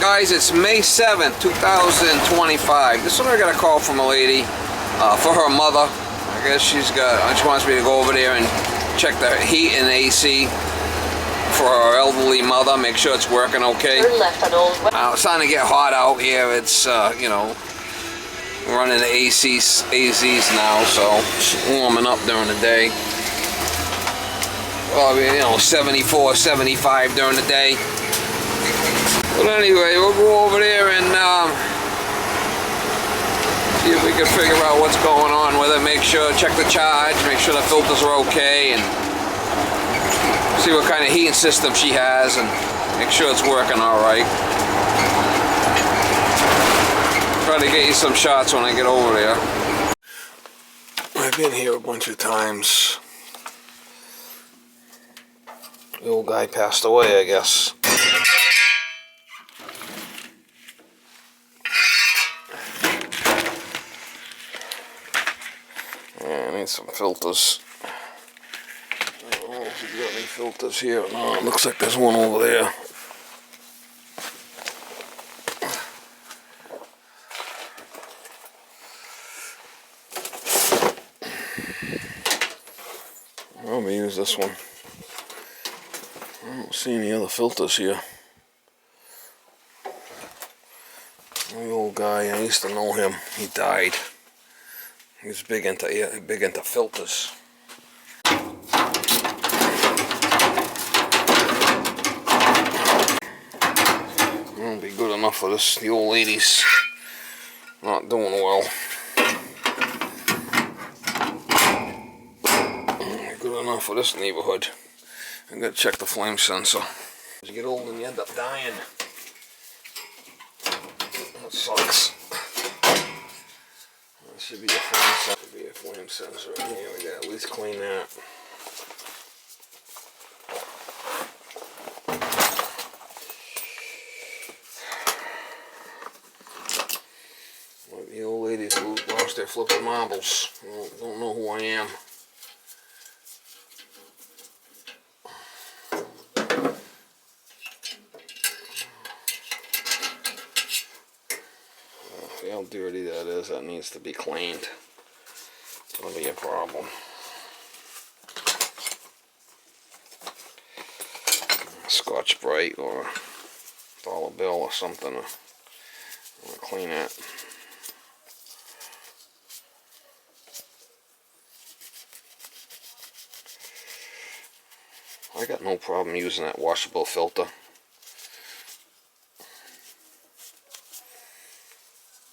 Guys, it's May 7th, 2025. This one I got a call from a lady for her mother. I guess she wants me to go over there and check the heat and AC for her elderly mother, make sure it's working okay. Turn left on Old West. It's starting to get hot out here. It's, you know, running the AZs now, so it's warming up during the day. Well, you know, 74, 75 during the day. But anyway, we'll go over there and see if we can figure out what's going on with it. Make sure, check the charge, make sure the filters are okay, and see what kind of heating system she has, and make sure it's working all right. Try to get you some shots when I get over there. I've been here a bunch of times. The old guy passed away, I guess. Yeah, I need some filters. I don't know if you've got any filters here. No, it looks like there's one over there. I'm gonna use this one. I don't see any other filters here. The old guy, I used to know him. He died. He was big into filters. Won't be good enough for this. The old lady's not doing well. Good enough for this neighborhood. I gotta check the flame sensor. As you get old and you end up dying. That sucks. That should be a flame sensor. Should be a flame sensor in here. We gotta at least clean that. Like the old ladies who lost their flipping marbles. Don't know who I am. See how dirty that is. That needs to be cleaned. That'll be a problem. Scotch Brite or a dollar bill or something to clean that. I got no problem using that washable filter.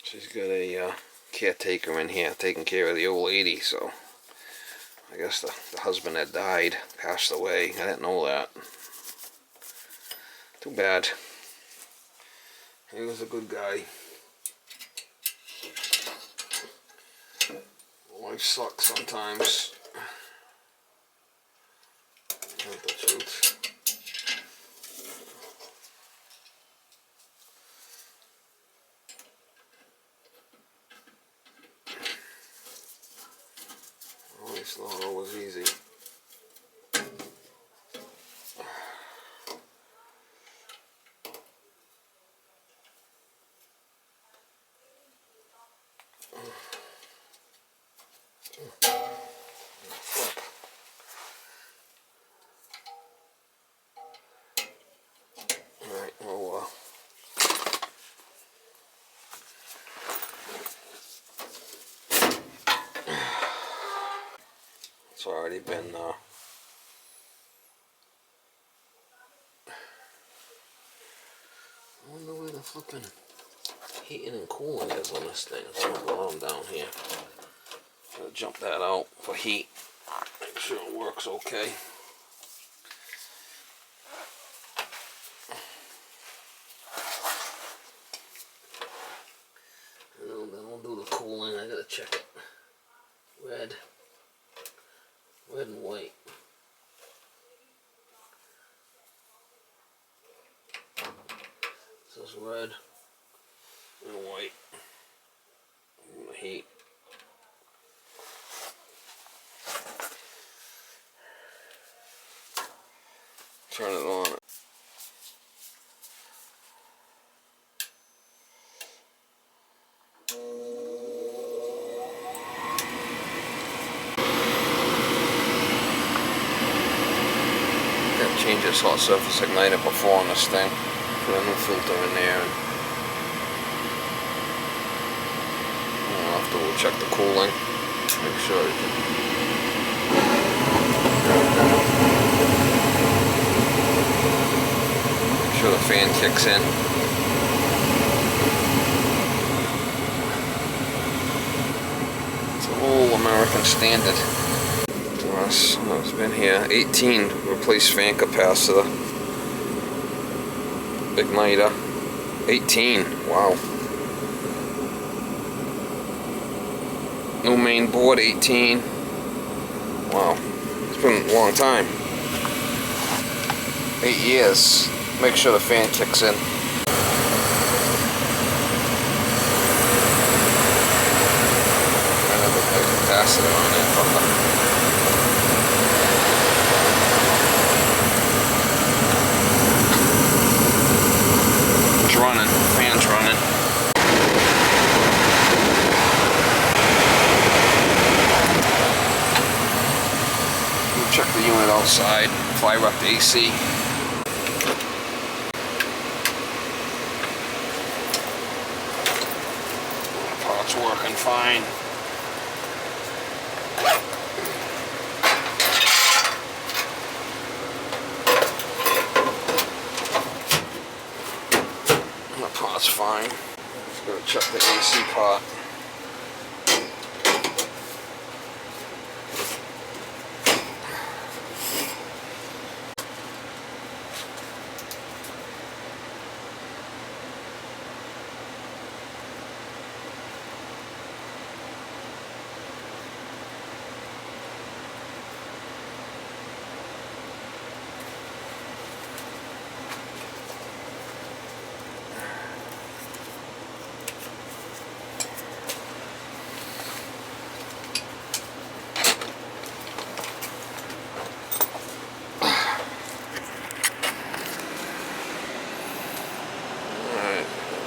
She's got a caretaker in here taking care of the old lady, so I guess the husband that died passed away. I didn't know that. Too bad. He was a good guy. Life sucks sometimes. Not the truth. It's not always easy. Alright, well, it's already been, I wonder where the flipping heating and cooling is on this thing. It's on the bottom down here. Gotta jump that out for heat. Make sure it works okay. And then we'll do the cooling. I gotta check it. Red and white. This is red and white. And the heat. Turn it on. change this hot surface igniter before on this thing. Put a new filter in there. And we'll have to check the cooling. Make sure the fan kicks in. It's an old American standard. It's been here. 18 replace fan capacitor. Igniter. 18. Wow. New main board. 18. Wow. It's been a long time. 8 years. Make sure the fan kicks in. Another capacitor on it. It's running. Fan's running. We'll check the unit outside. Fire up the AC. It's working fine. That part's fine. Let's go check the AC part.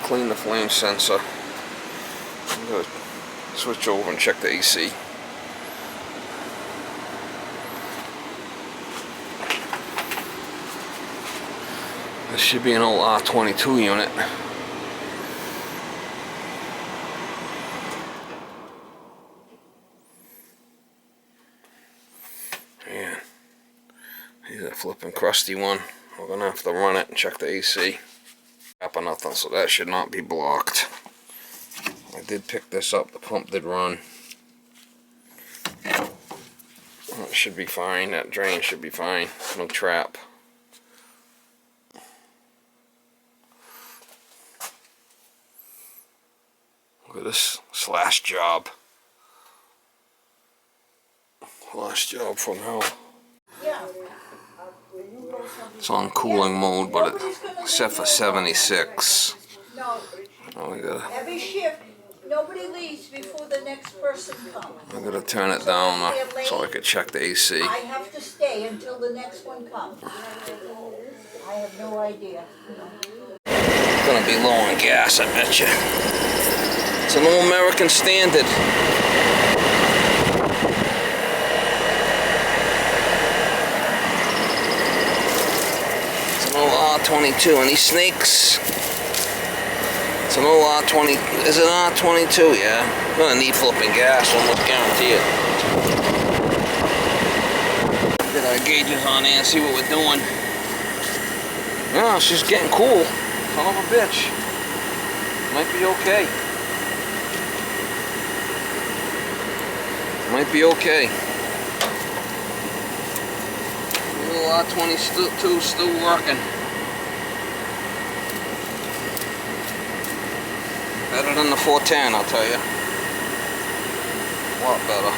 Clean the flame sensor. I'm going to switch over and check the AC. This should be an old R22 unit. Man, he's a flipping crusty one. We're going to have to run it and check the AC. Or nothing, so that should not be blocked. I did pick this up, the pump did run. It should be fine, that drain should be fine, no trap. Look at this slash job. Slash job from hell. It's on cooling mode, but it's set for 76. Every shift, nobody leaves before the next person comes. I'm gonna turn it down so I could check the AC. I have to stay until the next one comes. I have no idea. It's gonna be low on gas, I bet you. It's an old American standard. R22. Any snakes? It's an old R20. Is it an R22? Yeah. I'm gonna need flipping gas, almost guarantee it. Get our gauges on there and see what we're doing. Yeah, she's getting cool. Son of a bitch. Might be okay. Might be okay. Little R22 still working. Better than the 410, I'll tell you. A lot better.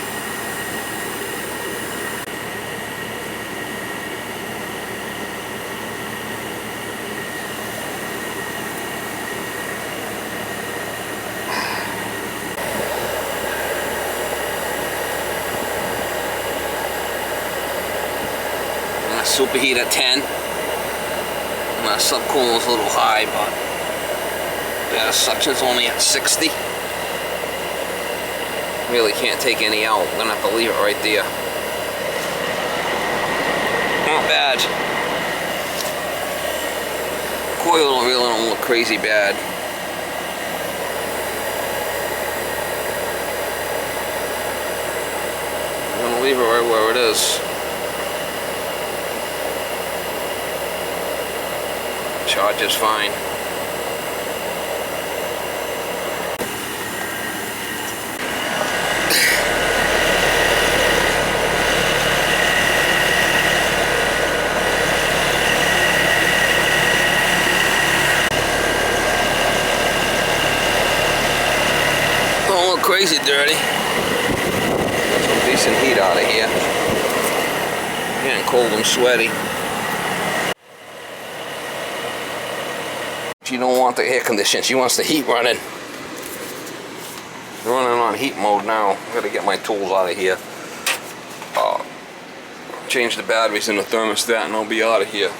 Superheat at 10. My subcooling is a little high, but yeah, suction's only at 60. Really can't take any out. I'm gonna have to leave it right there. Not bad. coil really don't look crazy bad. I'm gonna leave it right where it is. Charges fine. Don't look crazy dirty. Got some decent heat out of here. Getting cold and sweaty. She don't want the air conditioning, she wants the heat running. They're running on heat mode now. I gotta get my tools out of here. Change the batteries in the thermostat and I'll be out of here.